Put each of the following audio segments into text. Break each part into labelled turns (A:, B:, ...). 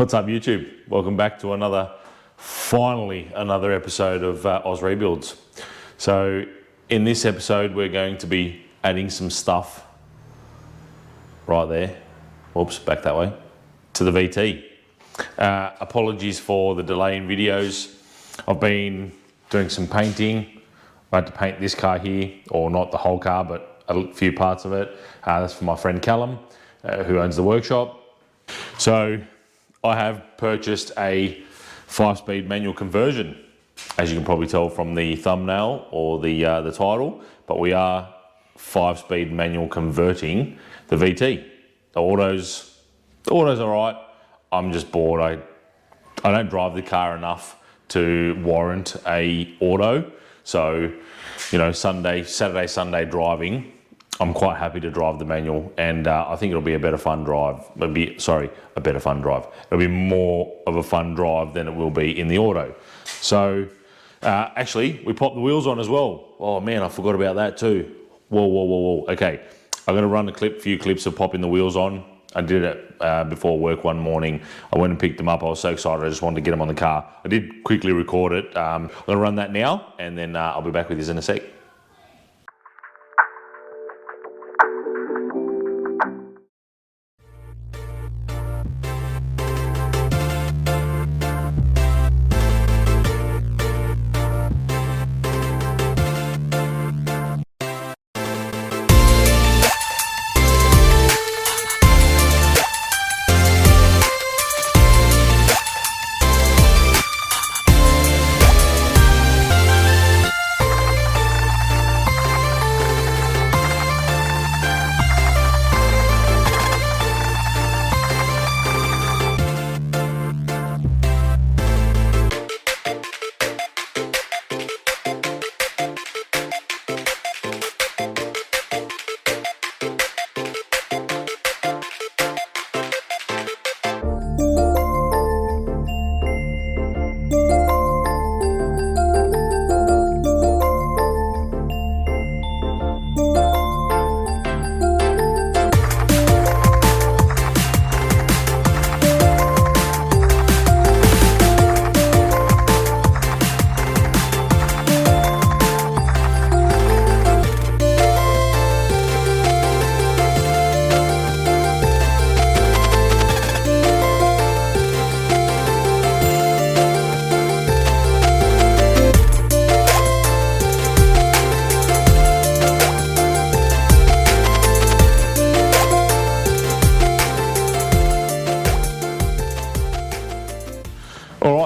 A: What's up YouTube? Welcome back to finally another episode of Oz Rebuilds. So in this episode we're going to be adding some stuff right there, whoops, back that way, to the VT. Apologies for the delay in videos. I've been doing some painting. I had to paint this car here, or not the whole car, but a few parts of it. That's for my friend Callum, who owns the workshop. So I have purchased a 5-speed manual conversion, as you can probably tell from the thumbnail or the title, but we are 5-speed manual converting the VT. The auto's all right. I'm just bored. I don't drive the car enough to warrant a auto. So, you know, Saturday, Sunday driving, I'm quite happy to drive the manual, and I think it'll be a better fun drive. A better fun drive. It'll be more of a fun drive than it will be in the auto. So, actually, we popped the wheels on as well. Oh man, I forgot about that too. Whoa. Okay, I'm gonna run a few clips of popping the wheels on. I did it before work one morning. I went and picked them up. I was so excited. I just wanted to get them on the car. I did quickly record it. I'm gonna run that now, and then I'll be back with you in a sec.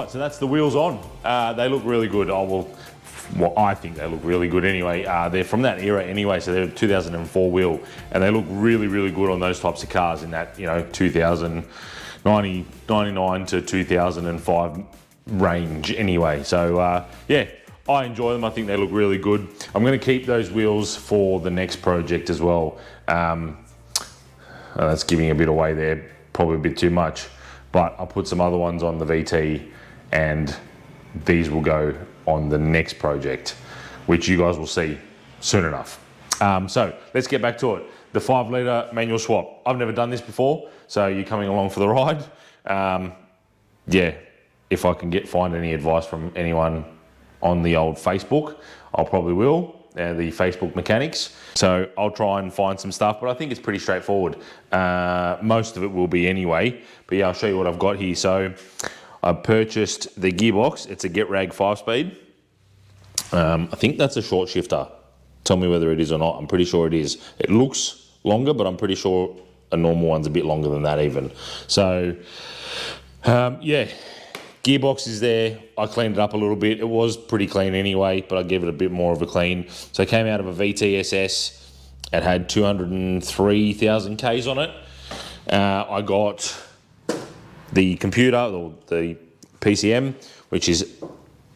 A: So that's the wheels on. They look really good. I think they look really good anyway. They're from that era anyway, so they're a 2004 wheel, and they look really good on those types of cars in that, you know, 99 to 2005 range anyway. So yeah, I enjoy them. I think they look really good. I'm going to keep those wheels for the next project as well. That's giving a bit away there, probably a bit too much, but I'll put some other ones on the VT, and these will go on the next project, which you guys will see soon enough. So let's get back to it. The 5-litre manual swap. I've never done this before, so you're coming along for the ride. Yeah, if I can find any advice from anyone on the old Facebook, I'll probably will. The Facebook mechanics. So I'll try and find some stuff, but I think it's pretty straightforward. Most of it will be anyway, but yeah, I'll show you what I've got here. So I purchased the gearbox. It's a Get Rag 5-speed. I think that's a short shifter. Tell me whether it is or not. I'm pretty sure it is. It looks longer, but I'm pretty sure a normal one's a bit longer than that even. So yeah, gearbox is there. I cleaned it up a little bit. It was pretty clean anyway, but I gave it a bit more of a clean. So it came out of a VT SS. It had 203,000 Ks on it. I got the computer, or the PCM, which is,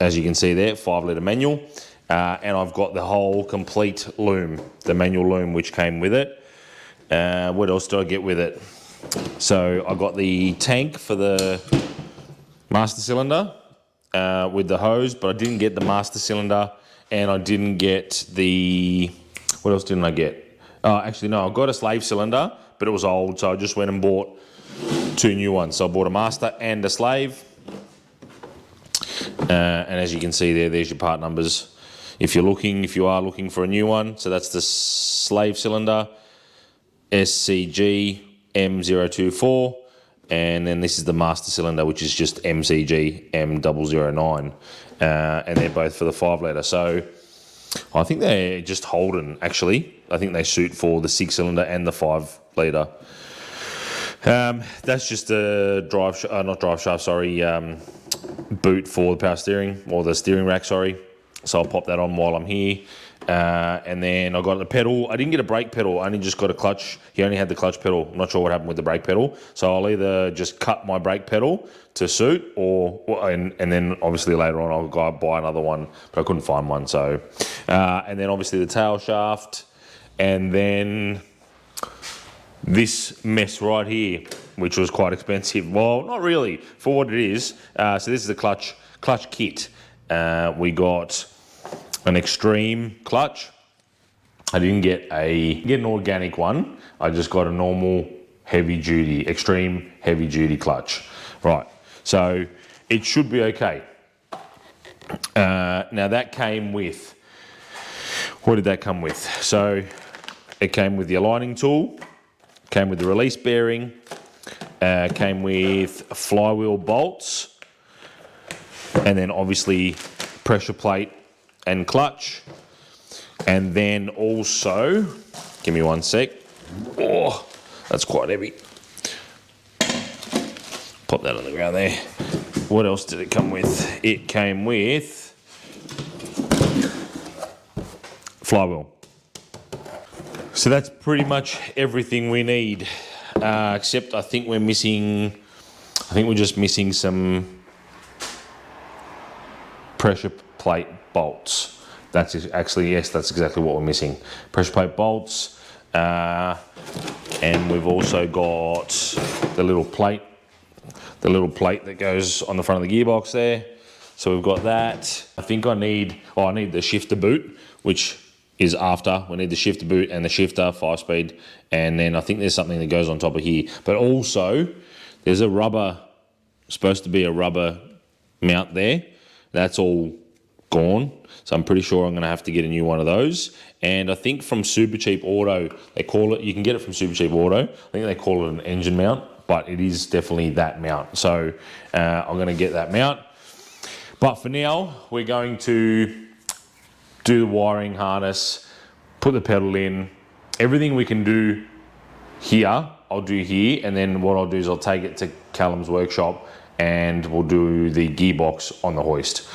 A: as you can see there, 5-litre manual. And I've got the whole complete loom, the manual loom, which came with it. What else did I get with it? So I got the tank for the master cylinder with the hose, but I didn't get the master cylinder, and I didn't get the, what else didn't I get? Actually, no, I got a slave cylinder, but it was old, so I just went and bought 2 new ones. So I bought a master and a slave. And as you can see there's your part numbers. If you are looking for a new one, so that's the slave cylinder, SCG M024, and then this is the master cylinder, which is just MCG M009, and they're both for the 5 litre. So I think they're just Holden, actually. I think they suit for the 6 cylinder and the 5 litre. That's just a boot for the power steering, or the steering rack, sorry. So I'll pop that on while I'm here. And then I got the pedal. I didn't get a brake pedal. I only just got a clutch. He only had the clutch pedal. I'm not sure what happened with the brake pedal. So I'll either just cut my brake pedal to suit, and then obviously later on I'll go buy another one, but I couldn't find one. So, and then obviously the tail shaft, and then this mess right here, which was quite expensive. Well, not really for what it is. So this is the clutch kit. We got an extreme clutch. I didn't get an organic one. I just got a normal extreme heavy duty clutch. Right, so it should be okay. Now that came with, what did that come with? So it came with the aligning tool, came with the release bearing, came with flywheel bolts, and then obviously pressure plate and clutch. And then also, give me one sec. Oh, that's quite heavy. Pop that on the ground there. What else did it come with? It came with flywheel. So that's pretty much everything we need, except I think we're just missing some pressure plate bolts. That's actually, yes, that's exactly what we're missing. Pressure plate bolts, and we've also got the little plate that goes on the front of the gearbox there. So we've got that. I think I need the shifter boot, which is after. We need the shifter boot and the shifter, 5-speed, and then I think there's something that goes on top of here. But also, there's supposed to be a rubber mount there. That's all gone. So I'm pretty sure I'm going to have to get a new one of those. And I think from Super Cheap Auto, you can get it from Super Cheap Auto. I think they call it an engine mount, but it is definitely that mount. So I'm going to get that mount. But for now, we're going to do the wiring harness, put the pedal in. Everything we can do here, I'll do here. And then what I'll do is I'll take it to Callum's workshop and we'll do the gearbox on the hoist.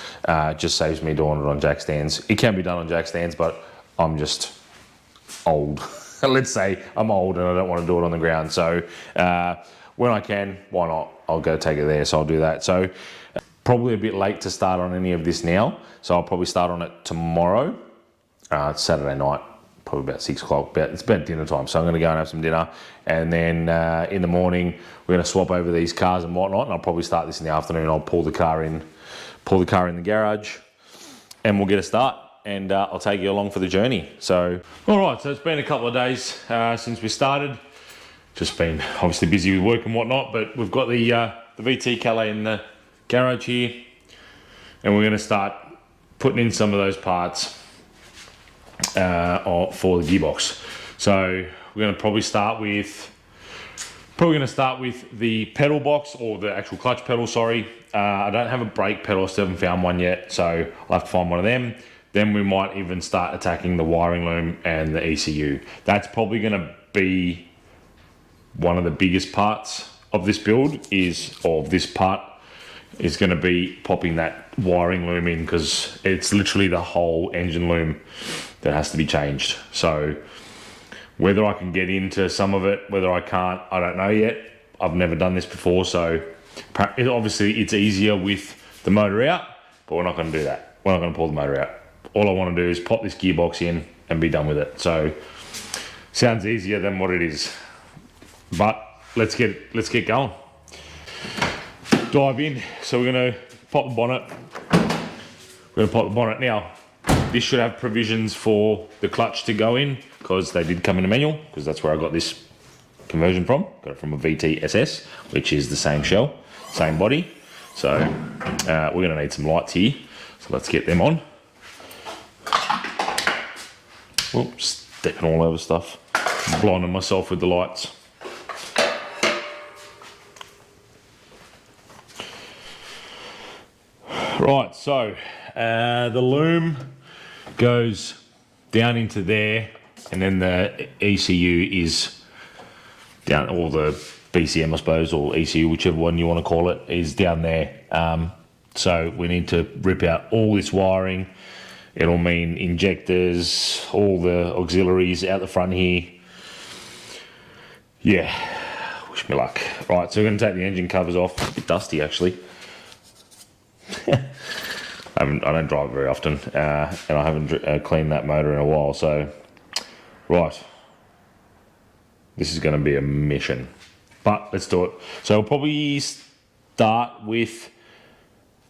A: Just saves me doing it on jack stands. It can be done on jack stands, but I'm just old. Let's say I'm old and I don't want to do it on the ground. So when I can, why not? I'll go take it there, so I'll do that. So probably a bit late to start on any of this now. So I'll probably start on it tomorrow. It's Saturday night, probably about 6 o'clock. It's about dinner time. So I'm gonna go and have some dinner. And then in the morning, we're gonna swap over these cars and whatnot. And I'll probably start this in the afternoon. I'll pull the car in the garage and we'll get a start. And I'll take you along for the journey. So, all right, so it's been a couple of days since we started. Just been obviously busy with work and whatnot, but we've got the VT Calais in the garage here, and we're going to start putting in some of those parts for the gearbox. So we're going to probably start with the pedal box, or the actual clutch pedal, sorry. I don't have a brake pedal, I still haven't found one yet, so I'll have to find one of them. Then we might even start attacking the wiring loom and the ECU. That's probably going to be one of the biggest parts of this build, is going to be popping that wiring loom in, because it's literally the whole engine loom that has to be changed. So whether I can get into some of it, whether I can't, I don't know yet. I've never done this before, so obviously it's easier with the motor out, but we're not going to do that. We're not going to pull the motor out. All I want to do is pop this gearbox in and be done with it. So sounds easier than what it is, but let's get going. Dive in. So we're going to pop the bonnet. We're going to pop the bonnet now. This should have provisions for the clutch to go in, because they did come in a manual, because that's where I got this conversion from. Got it from a VT SS, which is the same shell, same body. So we're going to need some lights here. So let's get them on. Oops, stepping all over stuff. Blinding myself with the lights. Right, so the loom goes down into there, and then the ECU is down, or the BCM I suppose, or ECU, whichever one you want to call it, is down there. So we need to rip out all this wiring. It'll mean injectors, all the auxiliaries out the front here. Yeah, wish me luck. Right, so we're going to take the engine covers off. A bit dusty actually. I don't drive very often, and I haven't cleaned that motor in a while, so right, this is going to be a mission, but let's do it. So we'll probably start with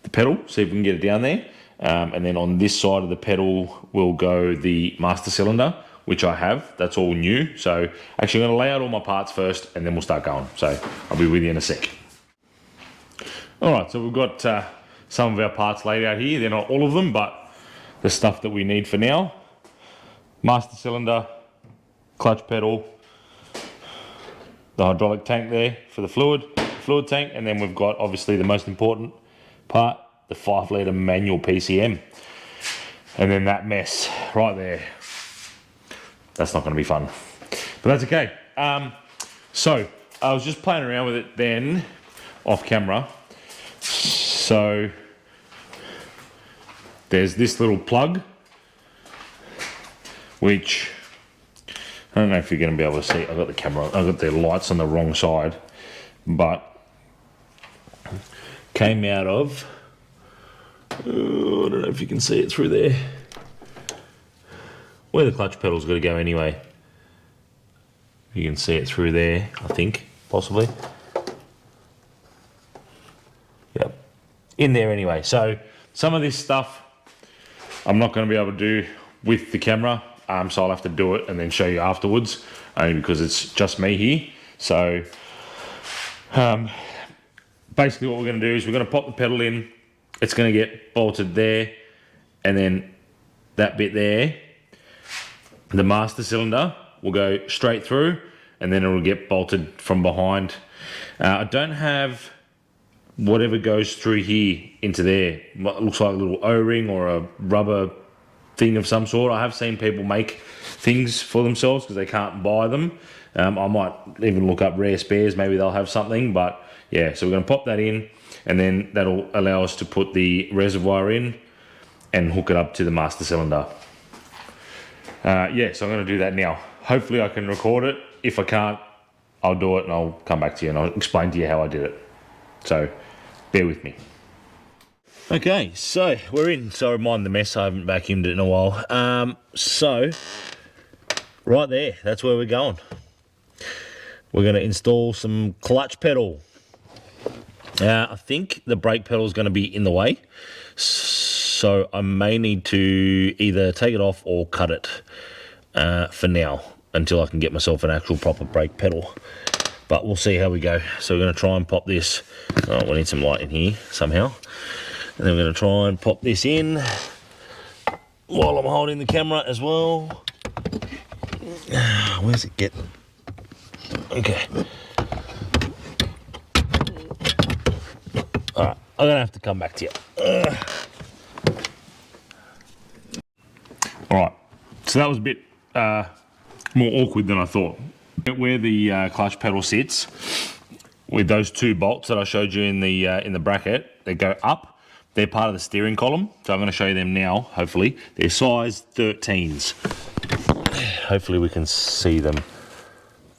A: the pedal, see if we can get it down there, and then on this side of the pedal will go the master cylinder, which I have. That's all new. So actually I'm going to lay out all my parts first, and then we'll start going. So I'll be with you in a sec. All right, so we've got some of our parts laid out here. They're not all of them, but the stuff that we need for now. Master cylinder, clutch pedal, the hydraulic tank there for the fluid tank, and then we've got obviously the most important part, the 5 litre manual PCM. And then that mess right there. That's not going to be fun, but that's okay. So I was just playing around with it then off camera. So there's this little plug, which I don't know if you're going to be able to see. I've got the camera, I've got the lights on the wrong side, but came out of, I don't know if you can see it through there, where the clutch pedal's got to go anyway. You can see it through there, I think, possibly. Yep, in there anyway. So some of this stuff I'm not going to be able to do with the camera, so I'll have to do it and then show you afterwards, only because it's just me here. So basically what we're going to do is we're going to pop the pedal in. It's going to get bolted there, and then that bit there, the master cylinder, will go straight through, and then it will get bolted from behind. I don't have whatever goes through here into there. It looks like a little O-ring or a rubber thing of some sort. I have seen people make things for themselves because they can't buy them. I might even look up Rare Spares, maybe they'll have something, but yeah, so we're going to pop that in, and then that'll allow us to put the reservoir in and hook it up to the master cylinder. Yeah, so I'm going to do that now. Hopefully I can record it. If I can't, I'll do it and I'll come back to you and I'll explain to you how I did it. So bear with me. Okay, so we're in. Sorry, mind the mess. I haven't vacuumed it in a while. So right there, that's where we're going. We're going to install some clutch pedal. I think the brake pedal is going to be in the way, so I may need to either take it off or cut it for now until I can get myself an actual proper brake pedal. But we'll see how we go. So we're going to try and pop this. Oh, we need some light in here somehow. And then we're going to try and pop this in while I'm holding the camera as well. Where's it get? Okay. Alright, I'm going to have to come back to you. Alright, so that was a bit more awkward than I thought. Where the clutch pedal sits, with those 2 bolts that I showed you in the bracket, they go up. They're part of the steering column, so I'm going to show you them now, hopefully. They're size 13s. Hopefully we can see them.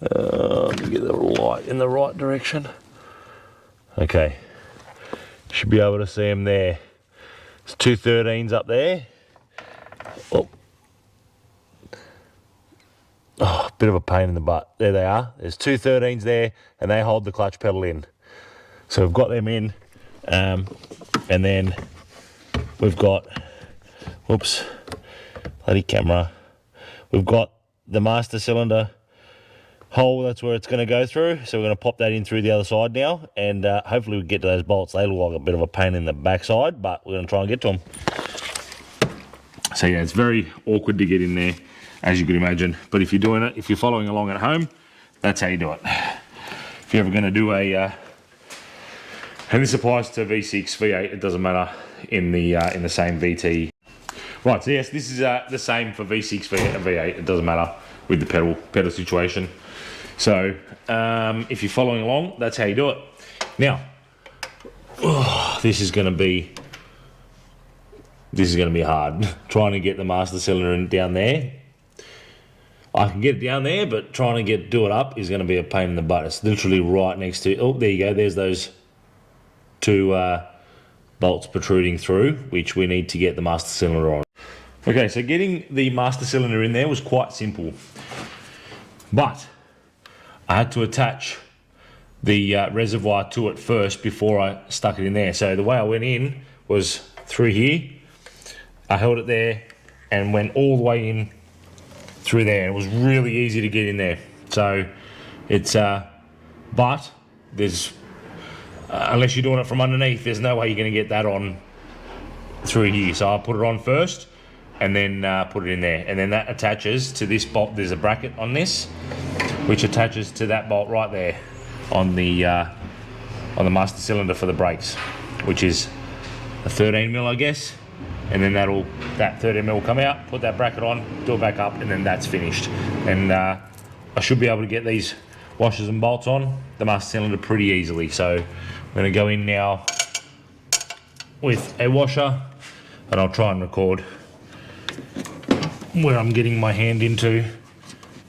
A: Let me get the light in the right direction. Okay, should be able to see them there. There's 2 13s up there. Oh, bit of a pain in the butt. There they are. There's 2 13s there, and they hold the clutch pedal in. So we've got them in, and then we've got, whoops, bloody camera. We've got the master cylinder
B: hole that's where it's going to go through. So we're going to pop that in through the other side now, and hopefully we get to those bolts. They look like a bit of a pain in the backside, but we're going to try and get to them. So yeah, it's very awkward to get in there, as you can imagine. But if you're doing it, if you're following along at home, that's how you do it. If you're ever going to do a, and this applies to V6, V8, it doesn't matter in the same VT. Right, so yes, this is the same for V6, V8, and V8. It doesn't matter with the pedal situation. So if you're following along, that's how you do it. Now, this is going to be hard. Trying to get the master cylinder down there. I can get it down there, but trying to do it up is going to be a pain in the butt. It's literally right next to. Oh, there you go. There's those two bolts protruding through, which we need to get the master cylinder on. Okay, so getting the master cylinder in there was quite simple, but I had to attach the reservoir to it first before I stuck it in there. So the way I went in was through here. I held it there and went all the way in through there. It was really easy to get in there. So it's, but there's, unless you're doing it from underneath, there's no way you're going to get that on through here. So I put it on first and then put it in there. And then that attaches to this bolt. There's a bracket on this, which attaches to that bolt right there on the master cylinder for the brakes, which is a 13mm, I guess. And then that 13mm will come out, put that bracket on, do it back up, and then that's finished. And I should be able to get these washers and bolts on the master cylinder pretty easily. So I'm going to go in now with a washer, and I'll try and record where I'm getting my hand into.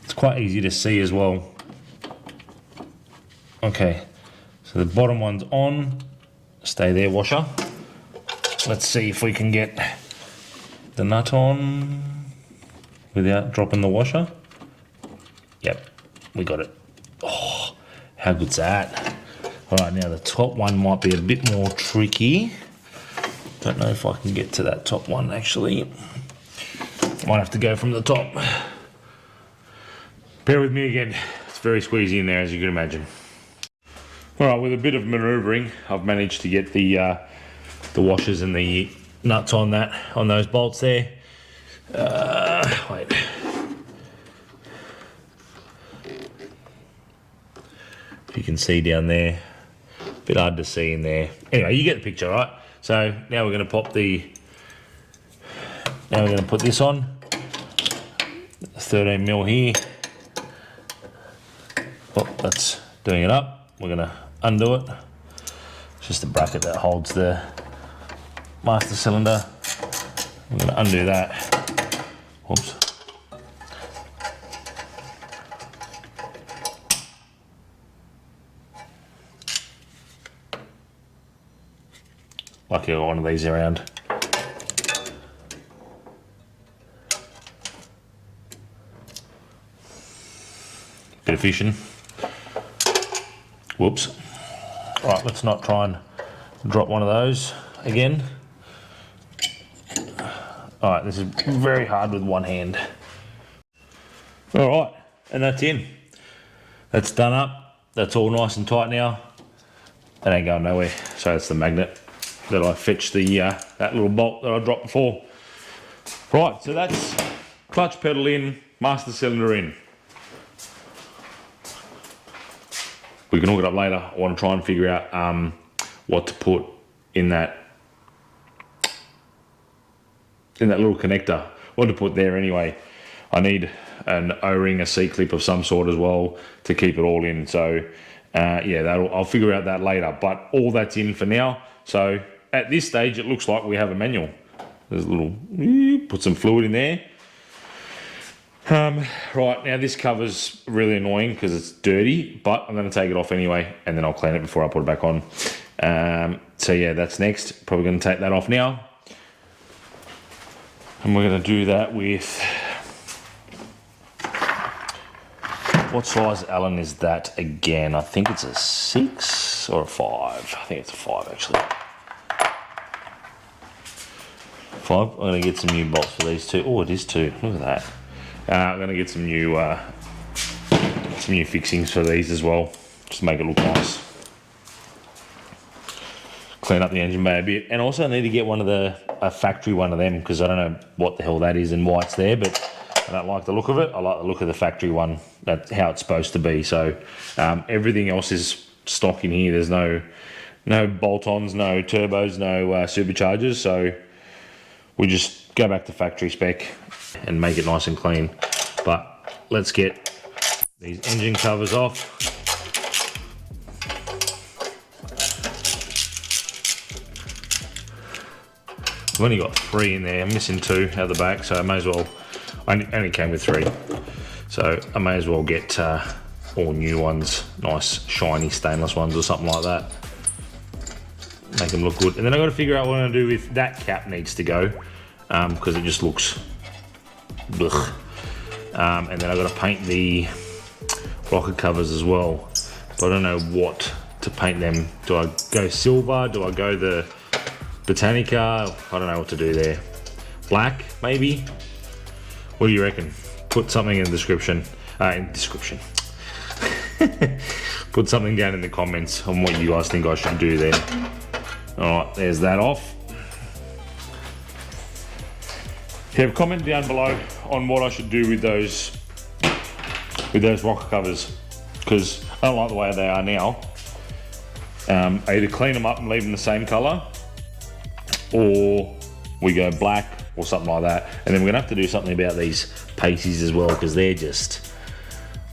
B: It's quite easy to see as well. Okay, so the bottom one's on. Stay there, washer. Let's see if we can get the nut on without dropping the washer. Yep, we got it. Oh, how good's that? All right, now the top one might be a bit more tricky. Don't know if I can get to that top one actually. Might have to go from the top. Bear with me again. It's very squeezy in there, as you can imagine. All right, with a bit of manoeuvring, I've managed to get the washers and the nuts on those bolts there. Wait. If you can see down there, a bit hard to see in there. Anyway, you get the picture, right? So now we're going to put this on. 13mm here. Oh, that's doing it up. We're going to undo it. It's just the bracket that holds the master cylinder. I'm going to undo that. Whoops. Lucky I got one of these around. Bit of fishing. Whoops. Right, let's not try and drop one of those again. All right, this is very hard with one hand. All right, and that's in. That's done up. That's all nice and tight now. That ain't going nowhere. So that's the magnet that I fetched that little bolt that I dropped before. Right, so that's clutch pedal in, master cylinder in. We can hook it up later. I want to try and figure out what to put in that little connector. What to put there anyway. I need an O-ring, a C-clip of some sort as well to keep it all in. So yeah, I'll figure out that later. But all that's in for now. So at this stage, it looks like we have a manual. There's a little, put some fluid in there. Right, now this cover's really annoying because it's dirty, but I'm going to take it off anyway, and then I'll clean it before I put it back on. So yeah, that's next. Probably going to take that off now. And we're going to do that with... What size Allen is that again? I think it's a 6 or a 5. I think it's a 5 actually. 5. I'm going to get some new bolts for these two. Oh, it is 2. Look at that. I'm going to get some new some new fixings for these as well, just to make it look nice. Clean up the engine bay a bit, and also I need to get a factory one of them, because I don't know what the hell that is and why it's there, but I don't like the look of it. I like the look of the factory one. That's how it's supposed to be. So everything else is stock in here. There's no bolt-ons, no turbos, no superchargers. So we just go back to factory spec and make it nice and clean. But let's get these engine covers off. I've only got 3 in there. I'm missing 2 out the back, so I may as well. I only came with 3, so I may as well get all new ones, nice shiny stainless ones or something like that. Make them look good. And then I've got to figure out what I'm going to do with that cap. Needs to go because it just looks blech. And then I've got to paint the rocker covers as well, but I don't know what to paint them. Do I go silver? Do I go the Botanica? I don't know what to do there. Black, maybe? What do you reckon? Put something in the description. Put something down in the comments on what you guys think I should do there. Alright, there's that off. Yeah, comment down below on what I should do with those rocker covers, because I don't like the way they are now. I either clean them up and leave them the same colour, or we go black or something like that. And then we're gonna have to do something about these paces as well, because they're just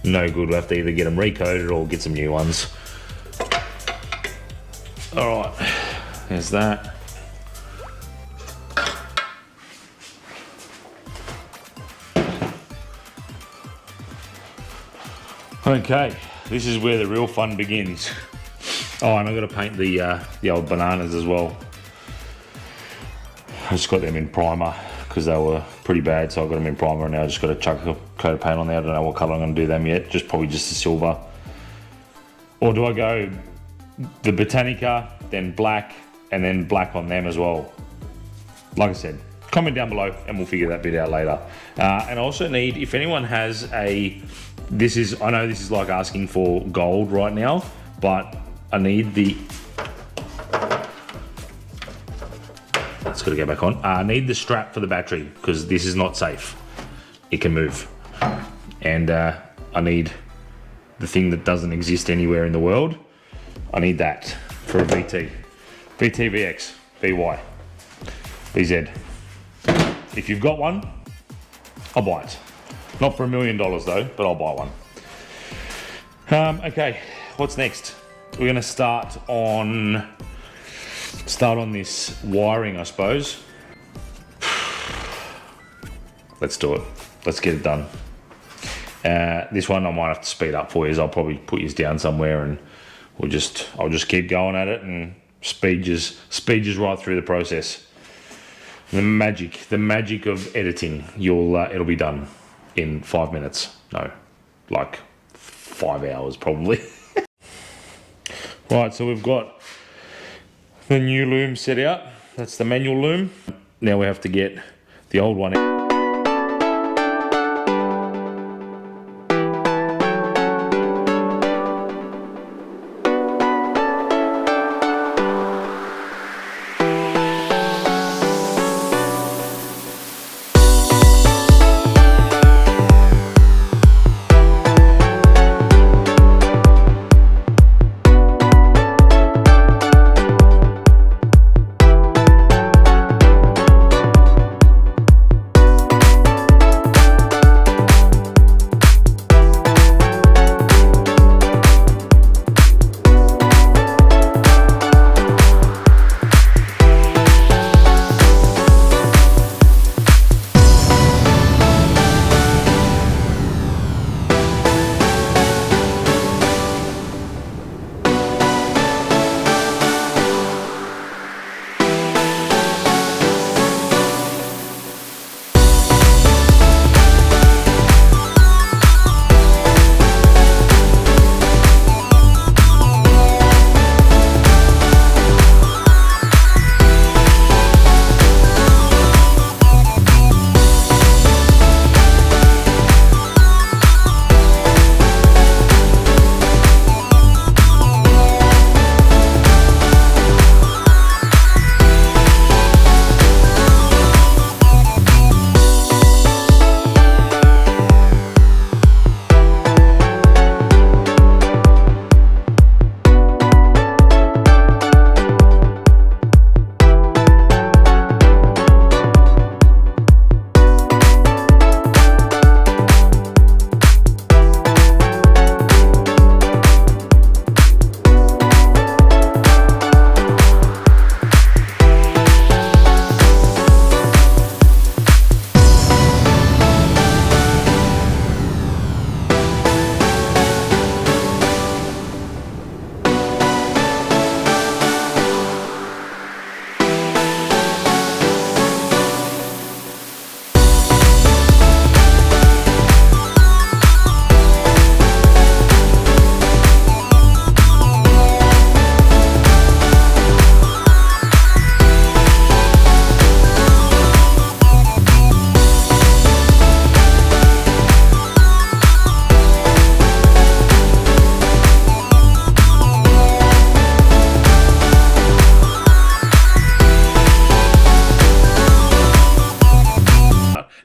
B: no good. We'll have to either get them recoated or get some new ones. All right, there's that. Okay, this is where the real fun begins. Oh, and I've got to paint the old bananas as well. I just got them in primer because they were pretty bad, so I got them in primer, and now I just got to chuck a coat of paint on there. I don't know what colour I'm going to do them yet, probably just a silver. Or do I go the Botanica, then black, and then black on them as well? Like I said, comment down below and we'll figure that bit out later. And I also need, if anyone has I know this is like asking for gold right now, but I need it's got to go back on. I need the strap for the battery, because this is not safe. It can move. And I need the thing that doesn't exist anywhere in the world. I need that for a VT. VT, VX, VY, VZ. If you've got one, I'll buy it. Not for $1 million though, but I'll buy one. Okay, what's next? We're gonna start on this wiring, I suppose. Let's do it. Let's get it done. This one I might have to speed up for you. I'll probably put you down somewhere, and I'll just keep going at it and speed you right through the process. The magic of editing. It'll be done in 5 minutes. No, like 5 hours probably. Right, so we've got the new loom set out. That's the manual loom. Now we have to get the old one out.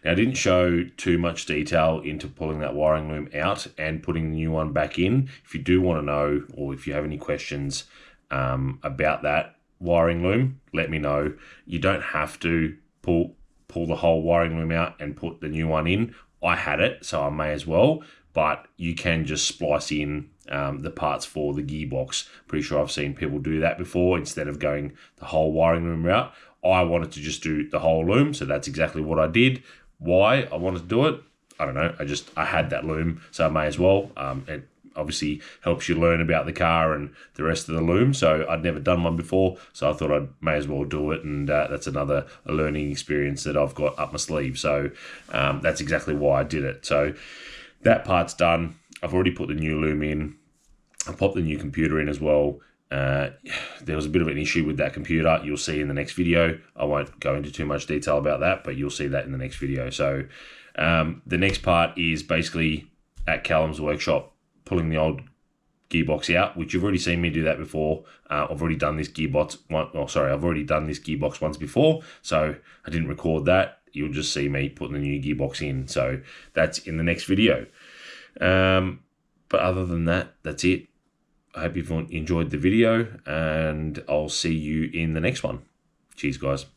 A: Now, I didn't show too much detail into pulling that wiring loom out and putting the new one back in. If you do want to know, or if you have any questions about that wiring loom, let me know. You don't have to pull the whole wiring loom out and put the new one in. I had it, so I may as well, but you can just splice in the parts for the gearbox. Pretty sure I've seen people do that before instead of going the whole wiring loom route. I wanted to just do the whole loom, so that's exactly what I did. Why I wanted to do it, I don't know. I had that loom, so I may as well. It obviously helps you learn about the car and the rest of the loom. So I'd never done one before, so I thought I may as well do it, and that's another learning experience that I've got up my sleeve. So that's exactly why I did it. So that part's done. I've already put the new loom in. I popped the new computer in as well. There was a bit of an issue with that computer. You'll see in the next video. I won't go into too much detail about that, but you'll see that in the next video. So the next part is basically at Callum's workshop, pulling the old gearbox out, which you've already seen me do that before. I've already done this gearbox once before, so I didn't record that. You'll just see me putting the new gearbox in. So that's in the next video. But other than that, that's it. I hope you've enjoyed the video, and I'll see you in the next one. Cheers, guys.